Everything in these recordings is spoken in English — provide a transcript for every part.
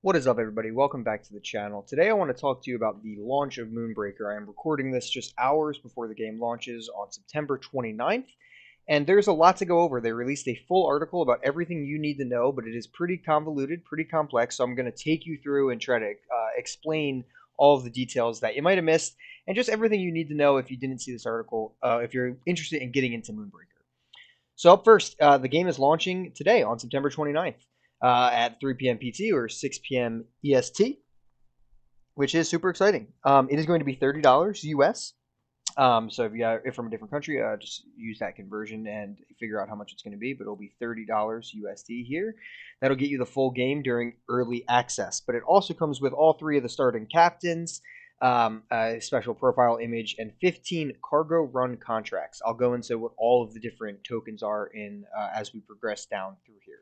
What is up, everybody? Welcome back to the channel. Today I want to talk to you about the launch of Moonbreaker. I am recording this just hours before the game launches on September 29th, and there's a lot to go over. They released a full article about everything you need to know, but it is pretty convoluted, pretty complex, so I'm going to take you through and try to explain all of the details that you might have missed, and just everything you need to know if you didn't see this article, if you're interested in getting into Moonbreaker. So up first, the game is launching today on September 29th at 3 p.m. PT or 6 p.m. EST, which is super exciting. It is going to be $30 US. So if you're from a different country, just use that conversion and figure out how much it's going to be. But it'll be $30 USD here. That'll get you the full game during early access. But it also comes with all three of the starting captains, a special profile image, and 15 cargo run contracts. I'll go into what all of the different tokens are in as we progress down through here.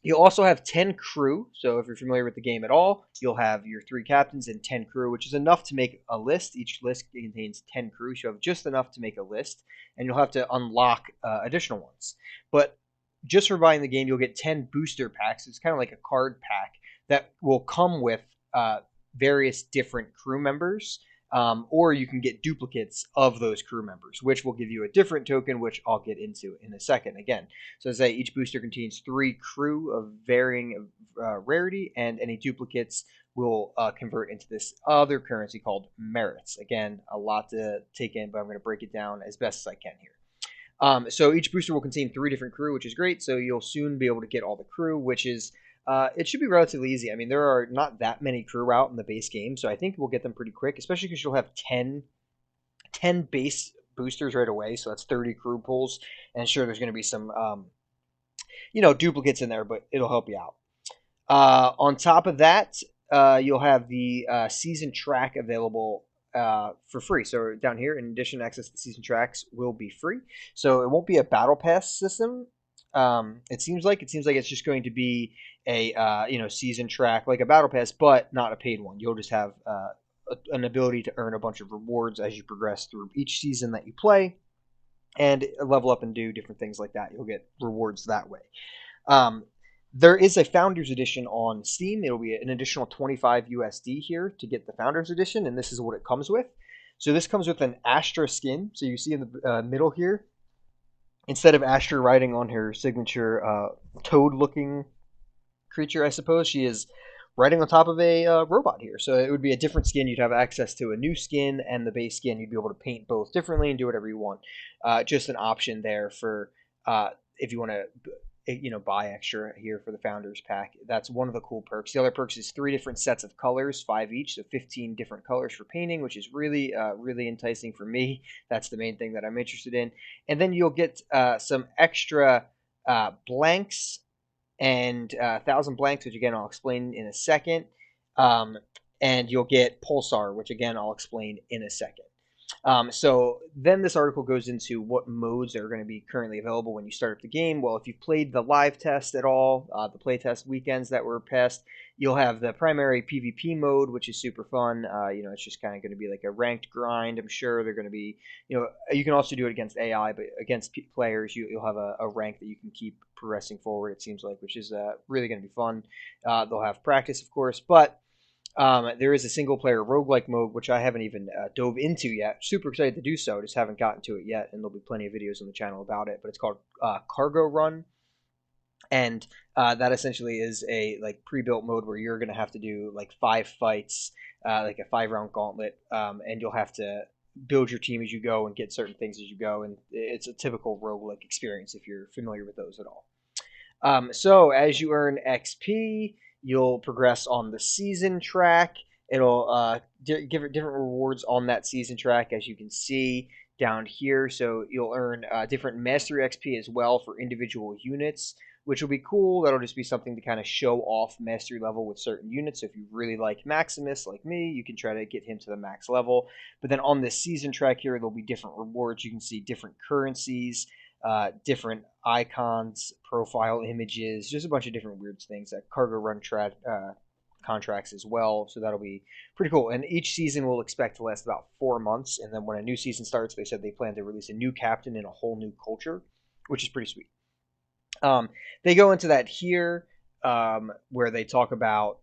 You'll also have 10 crew. So if you're familiar with the game at all, you'll have your 3 captains and 10 crew, which is enough to make a list. Each list contains 10 crew, so you have just enough to make a list, and you'll have to unlock additional ones. But just for buying the game, you'll get 10 booster packs. It's kind of like a card pack that will come with various different crew members. Or you can get duplicates of those crew members, which will give you a different token, which I'll get into in a second again. So as I say, each booster contains 3 crew of varying rarity, and any duplicates will convert into this other currency called merits. Again, a lot to take in, but I'm going to break it down as best as I can here. So each booster will contain 3 different crew, which is great. So you'll soon be able to get all the crew, which is it should be relatively easy. I mean, there are not that many crew out in the base game, so I think we'll get them pretty quick, especially because you'll have 10 base boosters right away, so that's 30 crew pulls. And sure, there's going to be some, duplicates in there, but it'll help you out. On top of that, you'll have the season track available for free. So down here, in addition, access to season tracks will be free. So it won't be a battle pass system. It seems like it's just going to be a season track like a battle pass, but not a paid one. You'll just have an ability to earn a bunch of rewards as you progress through each season that you play, and level up and do different things like that. You'll get rewards that way. There is a Founders Edition on Steam. It'll be an additional 25 USD here to get the Founders Edition, and this is what it comes with. So this comes with an Astra skin. So you see in the middle here, instead of Astra riding on her signature toad-looking creature, I suppose, she is riding on top of a robot here. So it would be a different skin. You'd have access to a new skin and the base skin. You'd be able to paint both differently and do whatever you want. Just an option there for if you want to buy extra here for the Founders Pack. That's one of the cool perks. The other perks is 3 different sets of colors, 5 each, so 15 different colors for painting, which is really really enticing for me. That's the main thing that I'm interested in. And then you'll get some extra blanks and 1,000 blanks, which again I'll explain in a second. And you'll get Pulsar, which again I'll explain in a second. So then this article goes into what modes are going to be currently available when you start up the game. Well, if you've played the live test at all, the playtest weekends that were passed, you'll have the primary PvP mode, which is super fun. It's just kind of going to be like a ranked grind. I'm sure they're going to be, you can also do it against AI, but against players, you'll have a rank that you can keep progressing forward, it seems like, which is really going to be fun. They'll have practice, of course, but there is a single player roguelike mode, which I haven't even dove into yet. Super excited to do so, just haven't gotten to it yet, and there'll be plenty of videos on the channel about it. But it's called Cargo Run, and that essentially is a pre-built mode where you're going to have to do 5 fights, like a 5-round gauntlet, and you'll have to build your team as you go and get certain things as you go. And it's a typical roguelike experience if you're familiar with those at all. So as you earn XP, you'll progress on the season track. It'll give different rewards on that season track, as you can see down here. So you'll earn different mastery XP as well for individual units, which will be cool. That'll just be something to kind of show off mastery level with certain units. So if you really like Maximus, like me, you can try to get him to the max level. But then on this season track here, there'll be different rewards. You can see different currencies, different icons, profile images, just a bunch of different weird things, that cargo run contracts as well. So that'll be pretty cool. And each season we'll expect to last about 4 months. And then when a new season starts, they said they plan to release a new captain and a whole new culture, which is pretty sweet. They go into that here. where they talk about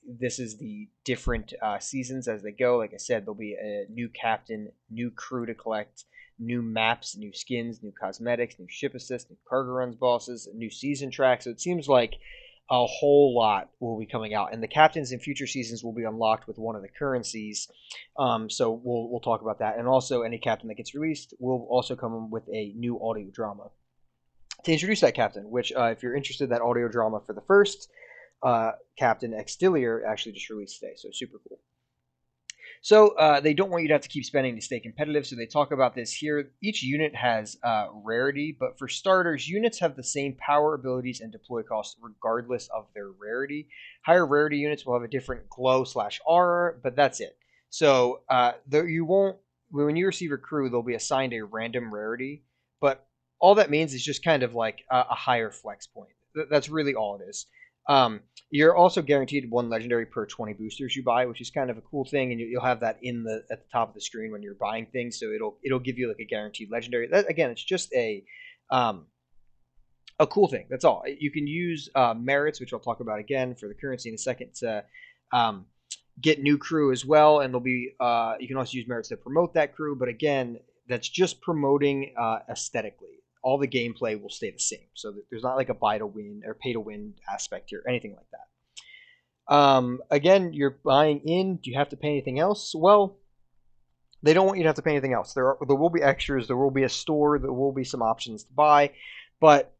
this is the different seasons as they go. Like I said, there'll be a new captain, new crew to collect, new maps, new skins, new cosmetics, new ship assists, new cargo runs bosses, a new season track. So it seems like a whole lot will be coming out, and the captains in future seasons will be unlocked with one of the currencies. So we'll talk about that, and also any captain that gets released will also come with a new audio drama to introduce that captain. Which, if you're interested, that audio drama for the first Captain Extilier actually just released today, so super cool. So they don't want you to have to keep spending to stay competitive, so they talk about this here. Each unit has rarity, but for starters, units have the same power, abilities, and deploy costs regardless of their rarity. Higher rarity units will have a different glow/aura, but that's it. So you won't, when you receive a crew, they'll be assigned a random rarity, but all that means is just kind of like a higher flex point. That's really all it is. You're also guaranteed one legendary per 20 boosters you buy, which is kind of a cool thing, and you'll have that at the top of the screen when you're buying things. So it'll give you like a guaranteed legendary. That again, it's just a cool thing. That's all. You can use merits, which I'll talk about again for the currency in a second, to get new crew as well, and there'll be you can also use merits to promote that crew. But again, that's just promoting aesthetically. All the gameplay will stay the same. So there's not like a buy to win or pay to win aspect here, anything like that. Again, you're buying in. Do you have to pay anything else? Well, they don't want you to have to pay anything else. There will be extras. There will be a store. There will be some options to buy. But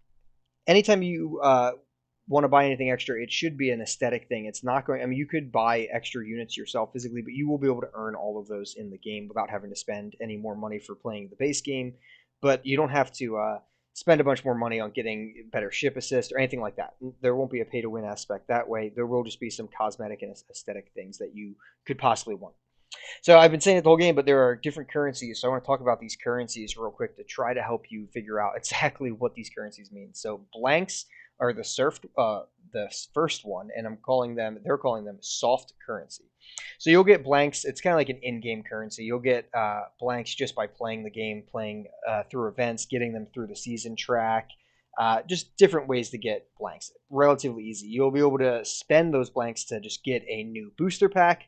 anytime you want to buy anything extra, it should be an aesthetic thing. It's not going. I mean, you could buy extra units yourself physically, but you will be able to earn all of those in the game without having to spend any more money for playing the base game. But you don't have to spend a bunch more money on getting better ship assist or anything like that. There won't be a pay to win aspect that way. There will just be some cosmetic and aesthetic things that you could possibly want. So I've been saying it the whole game, but there are different currencies. So I want to talk about these currencies real quick to try to help you figure out exactly what these currencies mean. So blanks are the first one, and they're calling them soft currency. So you'll get blanks. It's kind of like an in-game currency. You'll get blanks just by playing the game, playing through events, getting them through the season track. Just different ways to get blanks. Relatively easy. You'll be able to spend those blanks to just get a new booster pack,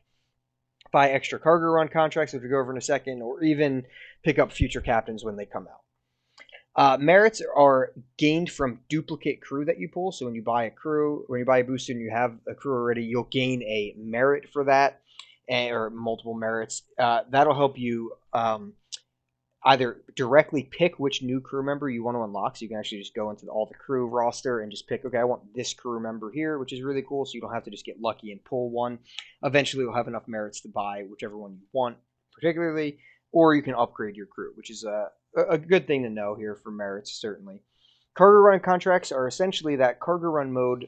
buy extra cargo run contracts, which we'll go over in a second, or even pick up future captains when they come out. Merits are gained from duplicate crew that you pull. So when you buy a booster and you have a crew already, you'll gain a merit for that, or multiple merits. That'll help you either directly pick which new crew member you want to unlock. So you can actually just go into all the crew roster and just pick, okay, I want this crew member here, which is really cool. So you don't have to just get lucky and pull one. Eventually you'll have enough merits to buy whichever one you want particularly, or you can upgrade your crew, which is a good thing to know here for merits, certainly. Cargo run contracts are essentially that cargo run mode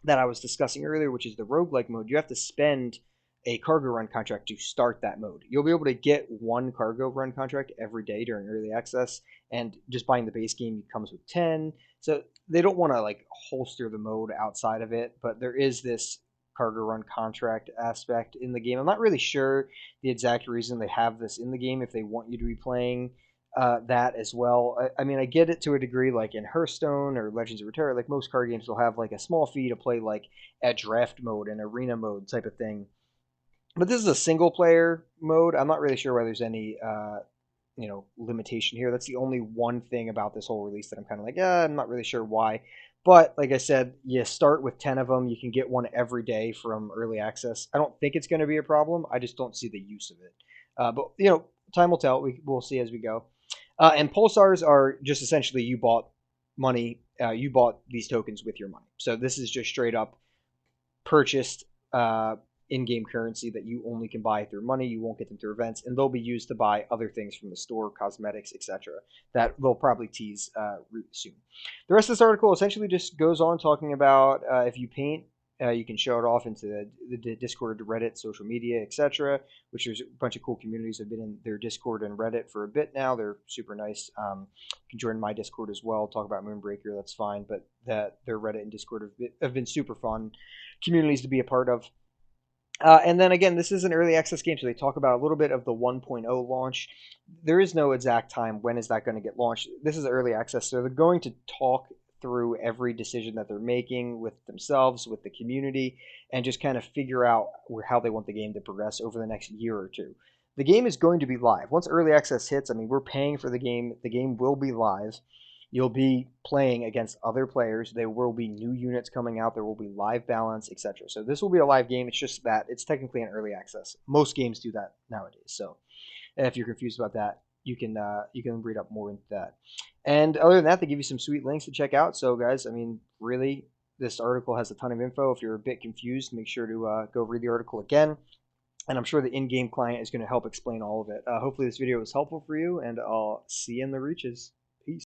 that I was discussing earlier, which is the roguelike mode. You have to spend a cargo run contract to start that mode. You'll be able to get one cargo run contract every day during early access, and just buying the base game comes with 10. So they don't want to like holster the mode outside of it, but there is this cargo run contract aspect in the game. I'm not really sure the exact reason they have this in the game, if they want you to be playing that as well. I mean, I get it to a degree, like in Hearthstone or Legends of Runeterra, like most card games will have like a small fee to play like at draft mode and arena mode type of thing. But this is a single player mode. I'm not really sure why there's any limitation here. That's the only one thing about this whole release that I'm kind of like, I'm not really sure why. But like I said, you start with 10 of them. You can get one every day from early access. I don't think it's going to be a problem. I just don't see the use of it. But time will tell. We'll see as we go. And pulsars are just essentially you bought money. You bought these tokens with your money. So this is just straight up purchased in-game currency that you only can buy through money. You won't get them through events, and they'll be used to buy other things from the store, cosmetics, etc. That they'll probably tease soon. The rest of this article essentially just goes on talking about if you paint, you can show it off into the Discord, Reddit, social media, etc. Which there's a bunch of cool communities. I've been in their Discord and Reddit for a bit now. They're super nice. You can join my Discord as well. Talk about Moonbreaker, that's fine. But their Reddit and Discord have been super fun communities to be a part of. And then again, this is an early access game, so they talk about a little bit of the 1.0 launch. There is no exact time when is that going to get launched. This is early access, so they're going to talk through every decision that they're making with themselves, with the community, and just kind of figure out how they want the game to progress over the next year or two. The game is going to be live. Once early access hits, I mean, we're paying for the game. The game will be live. You'll be playing against other players. There will be new units coming out. There will be live balance, etc. So this will be a live game. It's just that it's technically an early access. Most games do that nowadays. So if you're confused about that, you can read up more into that. And other than that, they give you some sweet links to check out. So guys, I mean, really, this article has a ton of info. If you're a bit confused, make sure to go read the article again. And I'm sure the in-game client is going to help explain all of it. Hopefully this video was helpful for you, and I'll see you in the reaches.